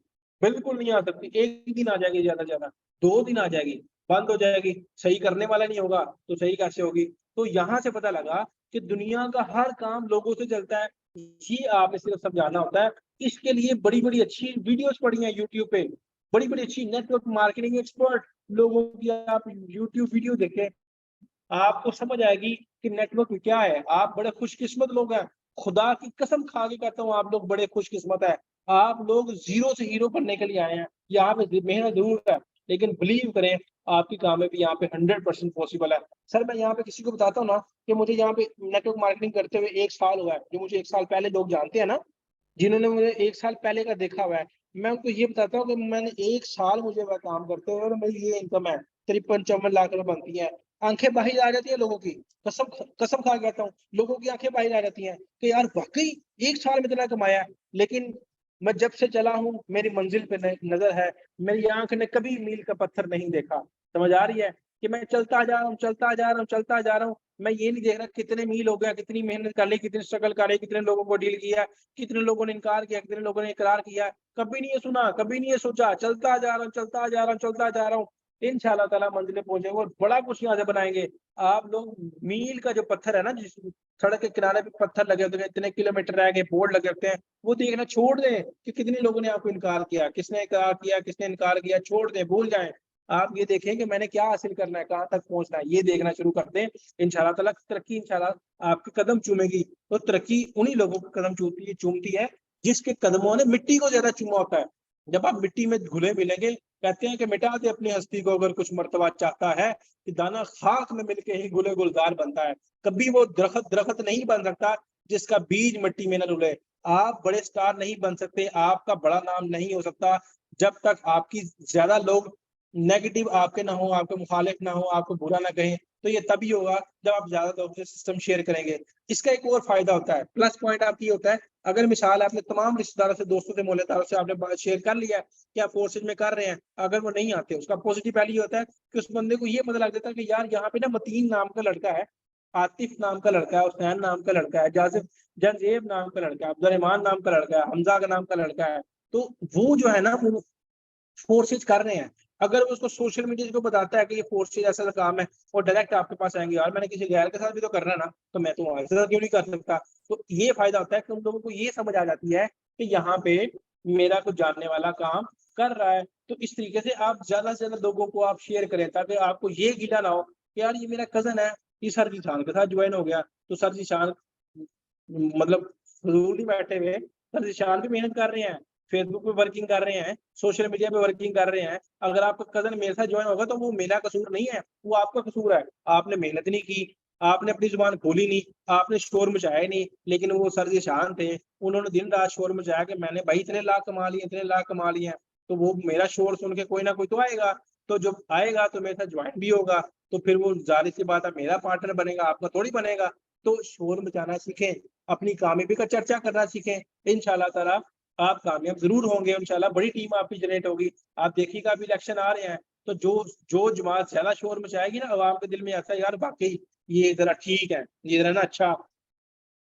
बिल्कुल नहीं आ सकती। एक दिन आ जाएगी, ज्यादा से ज्यादा 2 दिन आ जाएगी, बंद हो जाएगी। सही करने वाला नहीं होगा तो सही कैसे होगी? तो यहाँ से पता लगा कि दुनिया का हर काम लोगों से चलता है। ये आपने सिर्फ समझाना होता है। इसके लिए बड़ी बड़ी अच्छी वीडियोस पड़ी हैं यूट्यूब पे, बड़ी बड़ी अच्छी नेटवर्क मार्केटिंग एक्सपर्ट लोगों की आप यूट्यूब वीडियो देखें, आपको समझ आएगी कि नेटवर्क क्या है। आप बड़े खुशकिस्मत लोग हैं, खुदा की कसम खा के कहता हूँ आप लोग बड़े खुशकिस्मत है। आप लोग जीरो से हीरो बनने के लिए आए हैं। यहाँ पे मेहनत जरूर है लेकिन बिलीव करें आपकी कामयाबी यहाँ पे 100% पॉसिबल है। सर मैं यहाँ पे किसी को बताता हूँ ना कि मुझे यहाँ पे नेटवर्क मार्केटिंग करते हुए 1 साल हुआ है, जो मुझे 1 साल पहले लोग जानते हैं ना, जिन्होंने मुझे 1 साल पहले का देखा हुआ है, मैं उनको ये बताता हूँ कि मैंने 1 साल मुझे वह काम करते हुए और मेरी ये इनकम है 53-54 लाख रुपए बनती है। आंखें बाहर आ जाती है लोगों की, कसम कसम खा के कहता हूँ, लोगों की आंखें बाहर आ जाती हैं कि यार वाकई 1 साल में इतना कमाया है। लेकिन मैं जब से चला हूँ मेरी मंजिल पे नजर है, मेरी आंख ने कभी मील का पत्थर नहीं देखा। समझ आ रही है कि मैं चलता जा रहा हूँ, चलता जा रहा हूँ, चलता जा रहा हूँ। मैं ये नहीं देख रहा कितने मील हो गया, कितनी मेहनत कर ली, कितनी स्ट्रगल कर ली, कितने लोगों को डील किया, कितने लोगों ने इनकार किया, कितने लोगों ने इकरार किया। कभी नहीं ये सुना, कभी नहीं ये सोचा, चलता जा रहा हूँ, चलता जा रहा हूँ, चलता जा रहा हूँ। इंशाल्लाह ताला मंजिल पहुंचेंगे और बड़ा कुछ यहाँ से बनाएंगे। आप लोग मील का जो पत्थर है ना, जिस सड़क के किनारे पे पत्थर लगे होते हैं, इतने किलोमीटर रह गए, बोर्ड लगे होते हैं, वो देखना छोड़ दें कि कितने लोगों ने आपको इनकार किया, किसने इकरार किया, किसने इनकार किया, छोड़ दें, भूल जाएं। आप ये देखें कि मैंने क्या हासिल करना है, कहाँ तक पहुंचना है, ये देखना शुरू कर दें। इंशाल्लाह ताला तरक्की इंशाल्लाह आपके कदम चूमेगी। तो तरक्की उन्हीं लोगों के कदम चूमती है जिसके कदमों ने मिट्टी को ज्यादा चूमा होता है। जब आप मिट्टी में घुले मिलेंगे, कहते हैं कि मिटा दे अपनी हस्ती को अगर कुछ मर्तबा चाहता है, कि दाना खाक में मिलके ही गुले गुलजार बनता है। कभी वो दरख्त दरख्त नहीं बन सकता जिसका बीज मिट्टी में न डुले। आप बड़े स्टार नहीं बन सकते, आपका बड़ा नाम नहीं हो सकता जब तक आपकी ज्यादा लोग नेगेटिव आपके ना हो, आपके मुखालिफ ना हो, आपको बुरा ना कहें। तो ये तभी होगा जब आप ज्यादा लोगों से सिस्टम शेयर करेंगे। इसका एक और फायदा होता है, प्लस पॉइंट आपकी होता है, अगर मिसाल आपने तमाम रिश्तेदारों से, दोस्तों से, मोहल्लेदारों से आपने शेयर कर लिया कि आप फोर्सेज में कर रहे हैं, अगर वो नहीं आते, उसका पॉजिटिव पहले ये होता है कि उस बंदे को ये पता लग जाता है कि यार यहाँ पे ना मतीन नाम का लड़का है, आतिफ नाम का लड़का है, हुसैन नाम का लड़का है, जाजिब जंजेब नाम का लड़का है, अब्दुलरहमान नाम का लड़का है, हमजा का नाम का लड़का है। तो वो जो है ना वो फोर्सेज कर रहे हैं। अगर वो उसको सोशल मीडिया को बताता है कि ये फोर्सेज ऐसा काम है, और डायरेक्ट आपके पास आएंगे, यार मैंने किसी गैर के साथ भी तो करना है ना, तो मैं तुम्हारे साथ क्यों नहीं कर सकता? तो ये फायदा होता है कि उन लोगों को ये समझ आ जाती है कि यहाँ पे मेरा कुछ जानने वाला काम कर रहा है। तो इस तरीके से आप ज्यादा से ज्यादा लोगों को आप शेयर करें ताकि आपको ये गिला ना हो कि यार ये मेरा कजन है, ये सर जीशान के साथ ज्वाइन हो गया। तो सर जीशान मतलब फजूल नहीं बैठे हुए, सर जीशान भी मेहनत कर रहे हैं, फेसबुक पे वर्किंग कर रहे हैं, सोशल मीडिया पे वर्किंग कर रहे हैं। अगर आपका कजन मेरे साथ ज्वाइन होगा तो वो मेरा कसूर नहीं है, वो आपका कसूर है। आपने मेहनत नहीं की, आपने अपनी जुबान खोली नहीं, आपने शोर मचाया नहीं। लेकिन वो सर जीशान थे, उन्होंने दिन रात शोर मचाया कि मैंने भाई इतने लाख कमा लिए, इतने लाख कमा लिए हैं। तो वो मेरा शोर सुन के कोई ना कोई तो आएगा, तो जब आएगा तो मेरे साथ ज्वाइन भी होगा, तो फिर वो जाहिर सी बात है मेरा पार्टनर बनेगा, आपका थोड़ी बनेगा। तो शोर मचाना सीखें, अपनी कामयाबी का चर्चा करना सीखें। इंशाल्लाह ताला आप कामयाब जरूर होंगे, इंशाल्लाह बड़ी टीम आपकी जनरेट होगी। आप देखिएगा अभी इलेक्शन आ रहे हैं, तो जो जमात ज्यादा शोर मचाएगी ना, अवाम के दिल में आता है यार वाकई ये जरा ठीक है, ये जरा ना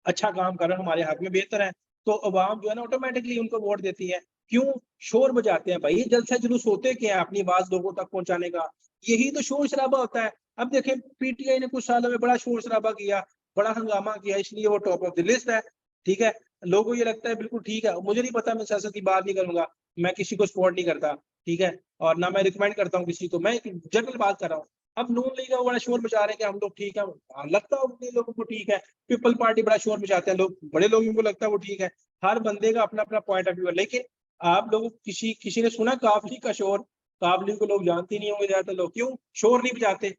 अच्छा काम कर रहे हैं, हमारे हक में बेहतर है, तो अवाम जो है ना ऑटोमेटिकली उनको वोट देती है। क्यों शोर बजाते हैं भाई? जलसा जुलूस होते क्या है अपनी बात लोगों तक पहुंचाने का? यही तो शोर शराबा होता है। अब देखें पीटीआई ने कुछ सालों में बड़ा शोर शराबा किया, बड़ा हंगामा किया, इसलिए वो टॉप ऑफ द लिस्ट है। ठीक है, लोगों को ये लगता है बिल्कुल ठीक है। मुझे नहीं पता, मैं सियासत की बात नहीं करूंगा, मैं किसी को सपोर्ट नहीं करता, ठीक है, और ना मैं रिकमेंड करता हूँ किसी को, मैं जनरल बात कर रहा हूँ। अब नून लीग का बड़ा शोर मचा रहे हैं कि हम लोग ठीक है, लगता है उतने लोगों को ठीक है। पीपल पार्टी बड़ा शोर मचाते हैं लोग, बड़े लोगों को लगता है वो ठीक है। हर बंदे का अपना अपना पॉइंट ऑफ व्यू है। लेकिन आप लोग किसी ने सुना काबली का शोर? काबली को लोग जानते नहीं होंगे ज्यादातर लोग, क्यों शोर नहीं बजाते?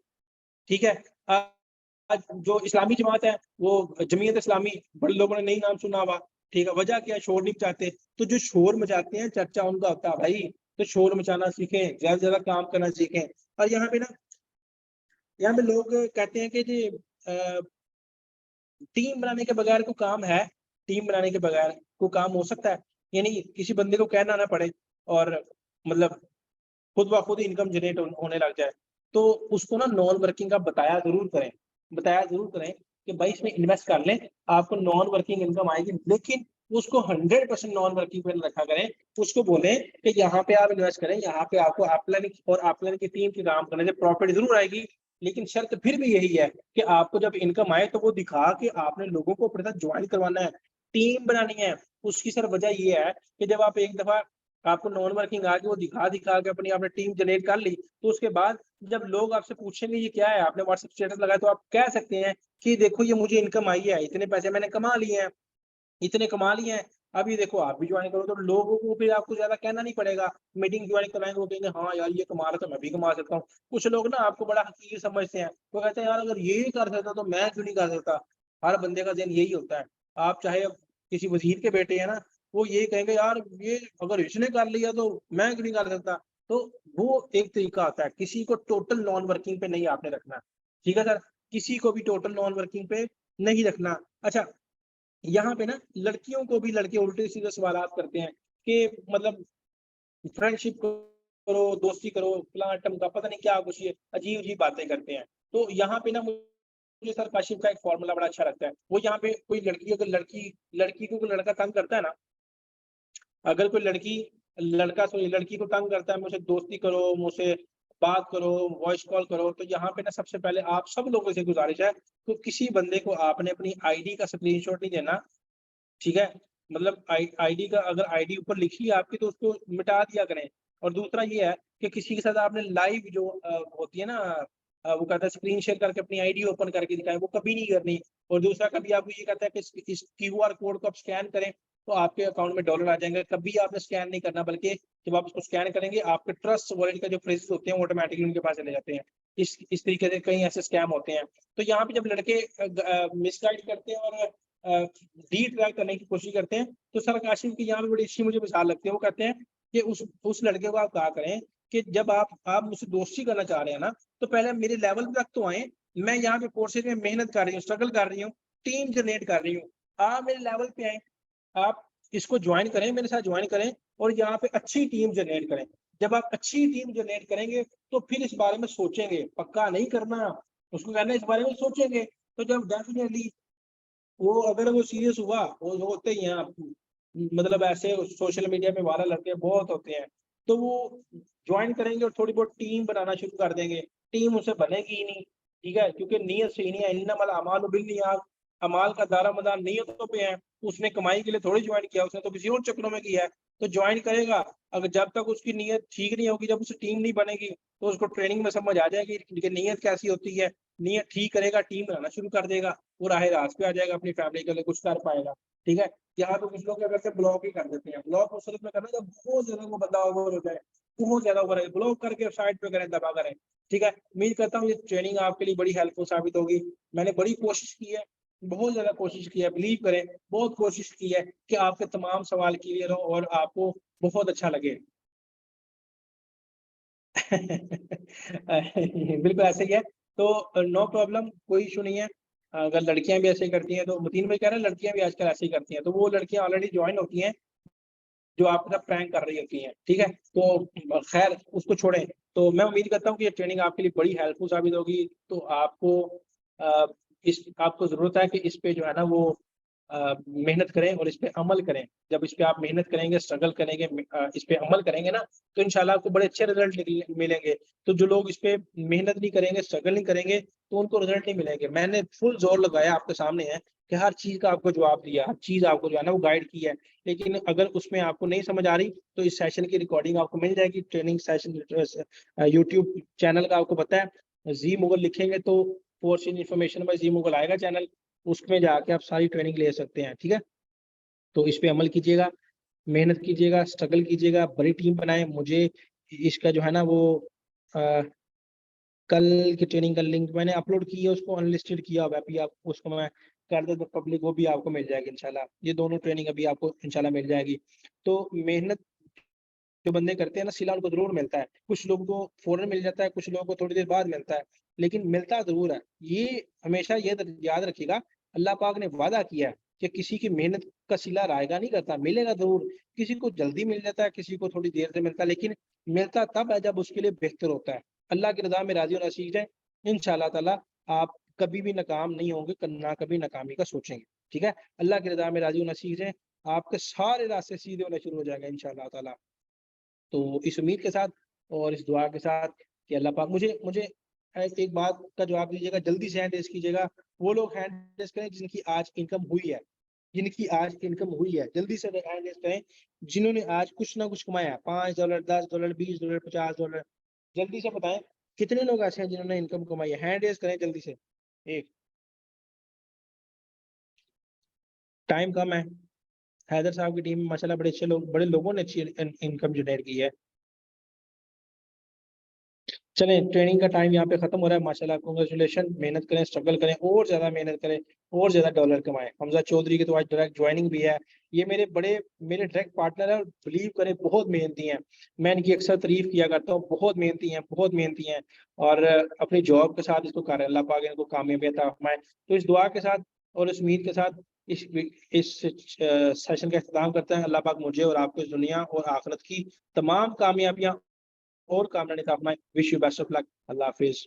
ठीक है, आज जो इस्लामी जमात है वो जमीयत इस्लामी, बड़े लोगों ने नहीं नाम सुना हुआ, ठीक है, वजह क्या? शोर नहीं मचाते। तो जो शोर मचाते हैं चर्चा उनका होता है भाई, तो शोर मचाना सीखें, ज्यादा से ज्यादा काम करना सीखें। और यहाँ पे लोग कहते हैं कि जी टीम बनाने के बगैर कोई काम है? टीम बनाने के बगैर कोई काम हो सकता है? यानी किसी बंदे को कहना ना पड़े और मतलब खुद ब खुद इनकम जनरेट होने लग जाए, तो उसको ना नॉन वर्किंग का बताया जरूर करें कि भाई इसमें इन्वेस्ट कर लें, आपको नॉन वर्किंग इनकम आएगी। लेकिन उसको 100% नॉन वर्किंग पे रखा करें। उसको बोलें कि यहाँ पे आप इन्वेस्ट करें, यहाँ पे आपको अपलाइन और अपलाइन की टीम के काम करने से प्रॉफिट जरूर आएगी, लेकिन शर्त फिर भी यही है कि आपको जब इनकम आए तो वो दिखा कि आपने लोगों को अपने साथ ज्वाइन करवाना है, टीम बनानी है। उसकी सर वजह ये है कि जब आप एक दफा आपको नॉन वर्किंग आ गई, वो दिखा दिखा के अपनी आपने टीम जनरेट कर ली, तो उसके बाद जब लोग आपसे पूछेंगे ये क्या है, आपने व्हाट्सएप स्टेटस लगाया, तो आप कह सकते हैं कि देखो ये मुझे इनकम आई है, इतने पैसे मैंने कमा लिए हैं, इतने कमा लिए हैं, अब ये देखो आप भी ज्वाइन करो। तो लोगों को फिर आपको ज्यादा कहना नहीं पड़ेगा, मीटिंग ज्वाइन कराएंगे, वो कहेंगे हाँ यार ये कमा रहा था मैं भी कमा सकता हूँ। कुछ लोग ना आपको बड़ा हकीर समझते हैं, वो कहते हैं यार अगर ये कर सकता तो मैं क्यों नहीं कर सकता। हर बंदे का दिन यही होता है। आप चाहे अब किसी वजीर के बेटे हैं ना, वो ये कहेंगे यार ये अगर इसने कर लिया तो मैं क्यों नहीं कर सकता। तो वो एक तरीका होता है, किसी को टोटल नॉन वर्किंग पे नहीं आपने रखना, ठीक है सर, किसी को भी टोटल नॉन वर्किंग पे नहीं रखना। अच्छा, यहाँ पे ना लड़कियों को भी लड़के उल्टे सीधे सवाल करते हैं कि मतलब फ्रेंडशिप करो, दोस्ती करो, फलाना टमका पता नहीं क्या कुछ, ये अजीब अजीब बातें करते हैं। तो यहाँ पे ना मुझे सर काशिफ का एक फॉर्मूला बड़ा अच्छा लगता है। वो यहाँ पे कोई लड़की अगर लड़की लड़की को कोई लड़का तंग करता है ना, अगर कोई लड़का सॉरी लड़की को तंग करता है, मुझसे दोस्ती करो, मुझसे बात करो, वॉइस कॉल करो, तो यहाँ पे ना सबसे पहले आप सब लोगों से गुजारिश है, तो किसी बंदे को आपने अपनी आईडी का स्क्रीनशॉट नहीं देना, ठीक है? मतलब आईडी का अगर आईडी ऊपर लिखी है आपकी तो उसको मिटा दिया करें। और दूसरा ये है कि किसी के साथ आपने लाइव जो होती है ना, वो कहता है स्क्रीन शेयर करके अपनी आईडी ओपन करके दिखाएं, वो कभी नहीं करनी। और दूसरा कभी आपको ये कहता है कि इस क्यूआर कोड को आप स्कैन करें तो आपके अकाउंट में डॉलर आ जाएंगे, कभी आपने स्कैन नहीं करना, बल्कि जब आप उसको स्कैन करेंगे आपके ट्रस्ट वॉलेट का जो फ्रेजेस होते हैं वो ऑटोमेटिकली उनके पास चले जाते हैं। इस तरीके से कई ऐसे स्कैम होते हैं। तो यहाँ पे जब लड़के मिसगाइड करते हैं और रीट्रैक करने की कोशिश करते हैं, तो सर काशिफ की यहाँ पे बड़ी अच्छी मुझे मिसाल लगती है। वो कहते हैं कि उस लड़के को आप कहा करें कि जब आप मुझसे दोस्ती करना चाह रहे हैं ना, तो पहले मेरे लेवल तक तो आए। मैं यहाँ पे कोर्सेज में मेहनत कर रही हूँ, स्ट्रगल कर रही हूँ, टीम जनरेट कर रही हूँ, आप मेरे लेवल पे आए, आप इसको ज्वाइन करें, मेरे साथ ज्वाइन करें और यहाँ पे अच्छी टीम जनरेट करें। जब आप अच्छी टीम जनरेट करेंगे तो फिर इस बारे में सोचेंगे, पक्का नहीं करना, उसको कहना इस बारे में सोचेंगे। तो जब डेफिनेटली वो अगर वो सीरियस हुआ, वो होते ही हैं आप, मतलब ऐसे सोशल मीडिया में वायरल लड़के बहुत होते हैं, तो वो ज्वाइन करेंगे और थोड़ी बहुत टीम बनाना शुरू कर देंगे। टीम उसे बनेगी ही नहीं, ठीक है, क्योंकि नीयत सही नहीं है। इन्नमल अमालु बिन्नियात, अमाल का दारोमदार नीयतों पे है। उसने कमाई के लिए थोड़ी ज्वाइन किया, उसने तो किसी और चक्रों में किया है। तो ज्वाइन करेगा, अगर जब तक उसकी नीयत ठीक नहीं होगी, जब उसे टीम नहीं बनेगी, तो उसको ट्रेनिंग में समझ आ जाएगी कि नीयत कैसी होती है। नीयत ठीक करेगा, टीम बनाना शुरू कर देगा, वो राह रास्त पे आ जाएगा, अपनी फैमिली के लिए कुछ कर पाएगा, ठीक है। यहाँ पे कुछ लोग क्या करते हैं, ब्लॉक ही कर देते हैं। ब्लॉक उस सूरत में करना जब बहुत ज्यादा वो बंदा ओवर हो जाए, बहुत ज्यादा ओवर है, ब्लॉक करके साइड पे करें, दबा करें, ठीक है। उम्मीद करता हूँ ये ट्रेनिंग आपके लिए बड़ी हेल्पफुल साबित होगी। मैंने बड़ी कोशिश की है, बहुत ज्यादा कोशिश की है, बिलीव करें, बहुत कोशिश की है कि आपके तमाम सवाल क्लियर हो और आपको बहुत अच्छा लगे। बिल्कुल ऐसे ही है। तो नो प्रॉब्लम, कोई इशू नहीं है। अगर लड़कियां भी ऐसे करती हैं तो मुतीन भाई कह रहे हैं लड़कियां भी आजकल ऐसे ही करती हैं, तो वो लड़कियां ऑलरेडी ज्वाइन होती हैं जो आपके साथ प्रैंक कर रही होती हैं, ठीक है। तो खैर उसको छोड़ें। तो मैं उम्मीद करता हूँ कि ये ट्रेनिंग आपके लिए बड़ी हेल्पफुल साबित होगी। तो आपको आपको जरूरत है कि इस पे जो है ना वो मेहनत करें और इस पे अमल करें। जब इस पे आप मेहनत करेंगे, स्ट्रगल करेंगे, इस पे अमल करेंगे ना, तो इंशाल्लाह आपको बड़े अच्छे रिजल्ट मिलेंगे। तो जो लोग इस पे मेहनत नहीं करेंगे, स्ट्रगल नहीं करेंगे, तो उनको रिजल्ट नहीं मिलेंगे। मैंने फुल जोर लगाया, आपके सामने है कि हर चीज का आपको जवाब दिया, हर चीज आपको जो है ना वो गाइड की है। लेकिन अगर उसमें आपको नहीं समझ आ रही तो इस सेशन की रिकॉर्डिंग आपको मिल जाएगी, ट्रेनिंग सेशन यूट्यूब चैनल का आपको पता है, जी मुगल लिखेंगे तो फोर्स इन इंफॉर्मेशन बाय जी मुगल आएगा चैनल, उसमें जाके आप सारी ट्रेनिंग ले सकते हैं, ठीक है। तो इस पे अमल कीजिएगा, मेहनत कीजिएगा, स्ट्रगल कीजिएगा, बड़ी टीम बनाए। मुझे इसका जो है ना वो आ, कल की ट्रेनिंग का लिंक मैंने अपलोड किया, उसको अनलिस्टेड किया हुआ है, अभी आप उसको मैं कर दे तो पब्लिक, वो भी आपको मिल जाएगी इंशाल्लाह। ये दोनों ट्रेनिंग अभी आपको इंशाल्लाह मिल जाएगी। तो मेहनत जो बंदे करते हैं ना, सिला उनको जरूर मिलता है। कुछ लोगों को फौरन मिल जाता है, कुछ लोगों को थोड़ी देर बाद मिलता है, लेकिन मिलता जरूर है। ये हमेशा ये याद रखिएगा, अल्लाह पाक ने वादा किया है कि किसी की मेहनत का सिला रायगा नहीं करता, मिलेगा जरूर। किसी को जल्दी मिल जाता है, किसी को थोड़ी देर से मिलता है, लेकिन मिलता तब है जब उसके लिए बेहतर होता है। अल्लाह की रजा में राजी होना सीख जाए, इंशाल्लाह ताला आप कभी भी नाकाम नहीं होंगे, ना कभी नाकामी का सोचेंगे, ठीक है। अल्लाह की रजा में राजी होना सीख जाए, आपके सारे रास्ते सीधे होने शुरू हो जाएंगे इंशाल्लाह ताला। तो इस उम्मीद के साथ और इस दुआ के साथ कि अल्लाह पाक मुझे मुझे एक बात का जवाब दीजिएगा, जल्दी से हैंड रेज कीजिएगा। वो लोग हैंड रेज करें जिनकी आज इनकम हुई है, जिनकी आज इनकम हुई है, जल्दी से हैंड रेज करें जिन्होंने आज कुछ ना कुछ कमाया है, $5, $10, $20, $50। जल्दी से बताएं कितने लोग ऐसे हैं जिन्होंने इनकम कमाई है, हैंड रेज करें जल्दी से। एक, टाइम कम है। हैदर साहब की टीम में माशाल्लाह बड़े अच्छे लोग, बड़े लोगों ने अच्छी इनकम जनरेट की है। चलें, ट्रेनिंग का टाइम यहाँ पे खत्म हो रहा है। माशाल्लाह कांग्रेचुलेशन, मेहनत करें, स्ट्रगल करें, और ज्यादा मेहनत करें, और ज्यादा डॉलर कमाएं। हमजा चौधरी की तो आज डायरेक्ट ज्वाइनिंग भी है। ये मेरे डायरेक्ट पार्टनर है, और बिलीव करें बहुत मेहनती हैं। मैं इनकी अक्सर तारीफ किया करता हूँ, बहुत मेहनती हैं, बहुत मेहनती हैं। और अपनी जॉब के साथ इसको कर रहे हैं। अल्लाह पाक इनको कामयाबी अता फरमाए। तो इस दुआ के साथ और इस उम्मीद के साथ इस सेशन का इख्तिताम करते हैं। अल्लाह पाक मुझे और आपको इस दुनिया और आखिरत की तमाम कामयाबियां और कामना निकाह फरमाए। Wish you best of luck. Allah Hafiz.